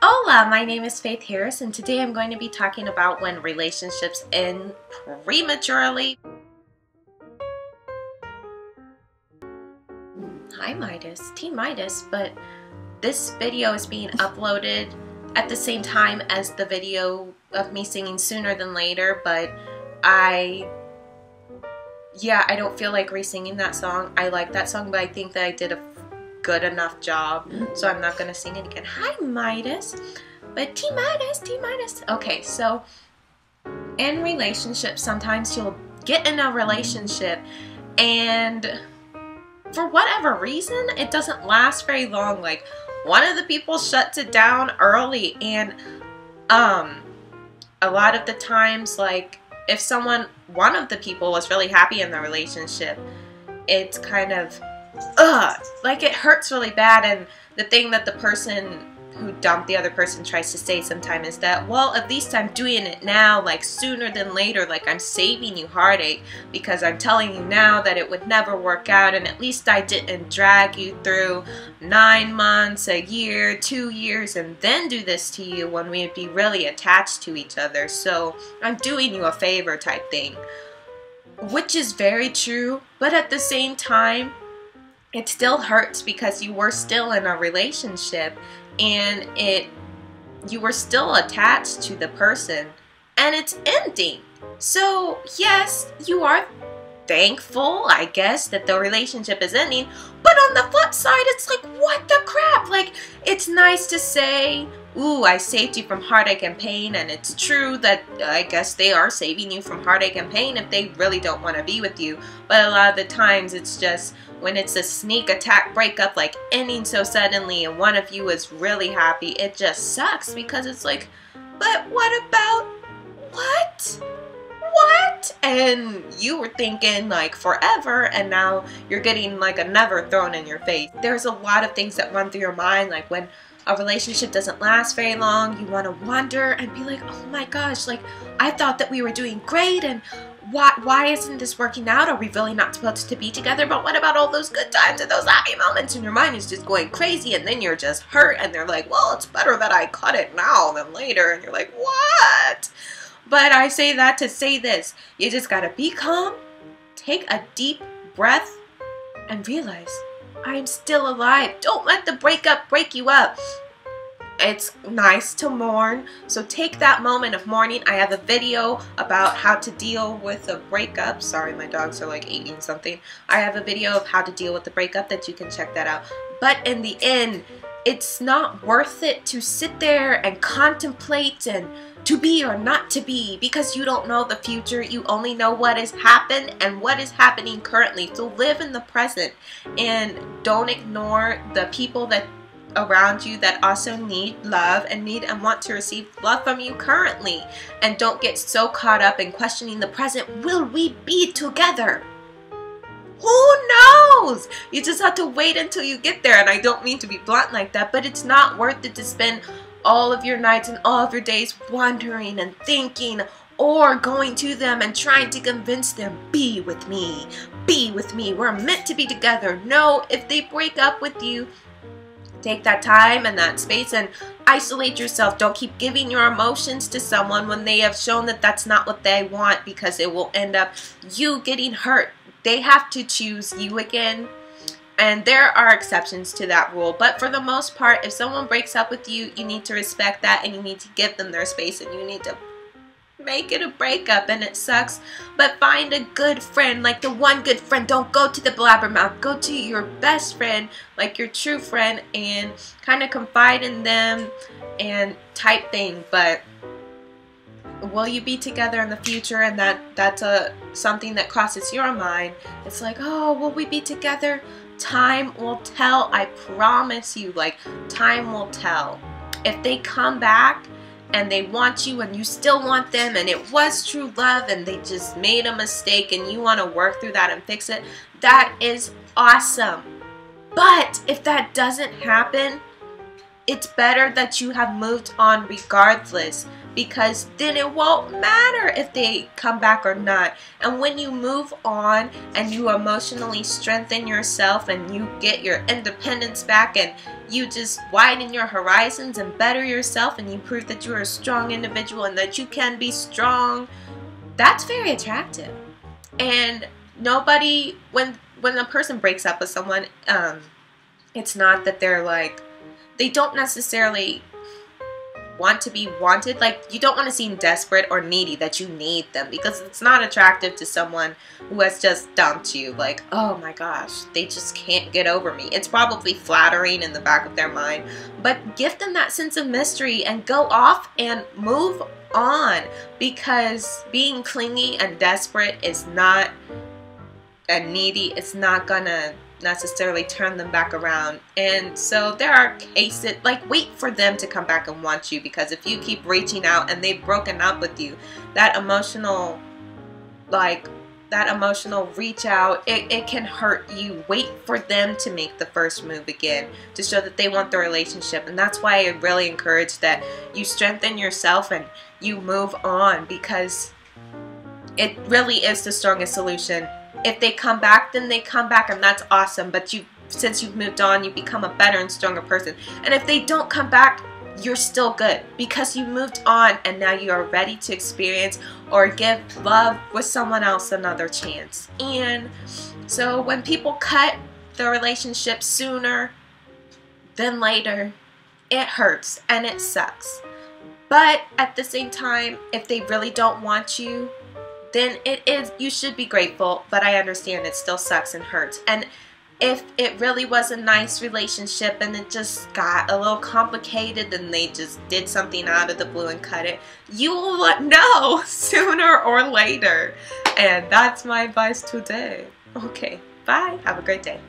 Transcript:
Hola, my name is Faith Harris, and today I'm going to be talking about when relationships end prematurely. Hi Midas, Team Midas, but this video is being uploaded at the same time as the video of me singing Sooner Than Later, but I don't feel like re-singing that song. I like that song, but I think that I did a good enough job, so I'm not gonna sing it again. Hi Midas, but Team Midas. Okay, so in relationships, sometimes you'll get in a relationship and for whatever reason it doesn't last very long. Like, one of the people shuts it down early, and a lot of the times, like, if one of the people was really happy in the relationship, it's kind of like, it hurts really bad. And the thing that the person who dumped the other person tries to say sometimes is that, well, at least I'm doing it now, like sooner than later, like I'm saving you heartache because I'm telling you now that it would never work out, and at least I didn't drag you through 9 months, a year, 2 years, and then do this to you when we'd be really attached to each other. So I'm doing you a favor type thing, which is very true, but at the same time it still hurts because you were still in a relationship and you were still attached to the person and it's ending. So yes, you are thankful, I guess, that the relationship is ending, but on the flip side, it's like, what the crap? Like, it's nice to say, ooh, I saved you from heartache and pain, and it's true that I guess they are saving you from heartache and pain if they really don't want to be with you. But a lot of the times it's just when it's a sneak attack breakup, like ending so suddenly, and one of you is really happy, it just sucks because it's like, but what about what? And you were thinking like forever, and now you're getting like a never thrown in your face. There's a lot of things that run through your mind, like when a relationship doesn't last very long, you want to wonder and be like, oh my gosh, like, I thought that we were doing great, and why isn't this working out? Are we really not supposed to be together? But what about all those good times and those happy moments? And your mind is just going crazy, and then you're just hurt, and they're like, well, it's better that I cut it now than later. And you're like, what? But I say that to say this: you just gotta be calm, take a deep breath, and realize, I am still alive. Don't let the breakup break you up. It's nice to mourn, so take that moment of mourning. I have a video about how to deal with a breakup. Sorry, my dogs are like eating something. I have a video of how to deal with the breakup that you can check that out. But in the end, it's not worth it to sit there and contemplate and to be or not to be, because you don't know the future. You only know what has happened and what is happening currently. So live in the present and don't ignore the people that around you that also need love and need and want to receive love from you currently. And don't get so caught up in questioning the present. Will we be together? Who knows? You just have to wait until you get there. And I don't mean to be blunt like that, but it's not worth it to spend all of your nights and all of your days wondering and thinking, or going to them and trying to convince them, be with me, we're meant to be together. No, if they break up with you, take that time and that space and isolate yourself. Don't keep giving your emotions to someone when they have shown that that's not what they want, because it will end up you getting hurt. They have to choose you again. And there are exceptions to that rule, but for the most part, if someone breaks up with you, you need to respect that, and you need to give them their space, and you need to make it a breakup. And it sucks, but find a good friend, like the one good friend. Don't go to the blabbermouth. Go to your best friend, like your true friend, and kind of confide in them and type thing. But will you be together in the future? And that's something that crosses your mind. It's like, oh, will we be together? Time will tell. I promise you, like, time will tell. If they come back and they want you and you still want them, and it was true love and they just made a mistake and you want to work through that and fix it, that is awesome. But if that doesn't happen, it's better that you have moved on regardless, because then it won't matter if they come back or not. And when you move on and you emotionally strengthen yourself and you get your independence back and you just widen your horizons and better yourself and you prove that you're a strong individual and that you can be strong, that's very attractive. And nobody, when a person breaks up with someone, it's not that they're like, they don't necessarily want to be wanted. Like, you don't want to seem desperate or needy that you need them, because it's not attractive to someone who has just dumped you. Like, oh my gosh, they just can't get over me. It's probably flattering in the back of their mind, but give them that sense of mystery and go off and move on, because being clingy and desperate is not, and needy, it's not gonna necessarily turn them back around. And so there are cases, like, wait for them to come back and want you, because if you keep reaching out and they've broken up with you, that emotional reach out, it can hurt you. Wait for them to make the first move again to show that they want the relationship. And that's why I really encourage that you strengthen yourself and you move on, because it really is the strongest solution. If they come back, then they come back, and that's awesome. But since you've moved on, you become a better and stronger person. And if they don't come back, you're still good, because you moved on and now you are ready to experience or give love with someone else another chance. And so when people cut the relationship sooner than later, it hurts and it sucks. But at the same time, if they really don't want you, then you should be grateful, but I understand it still sucks and hurts. And if it really was a nice relationship and it just got a little complicated and they just did something out of the blue and cut it, you will know sooner or later. And that's my advice today. Okay, bye. Have a great day.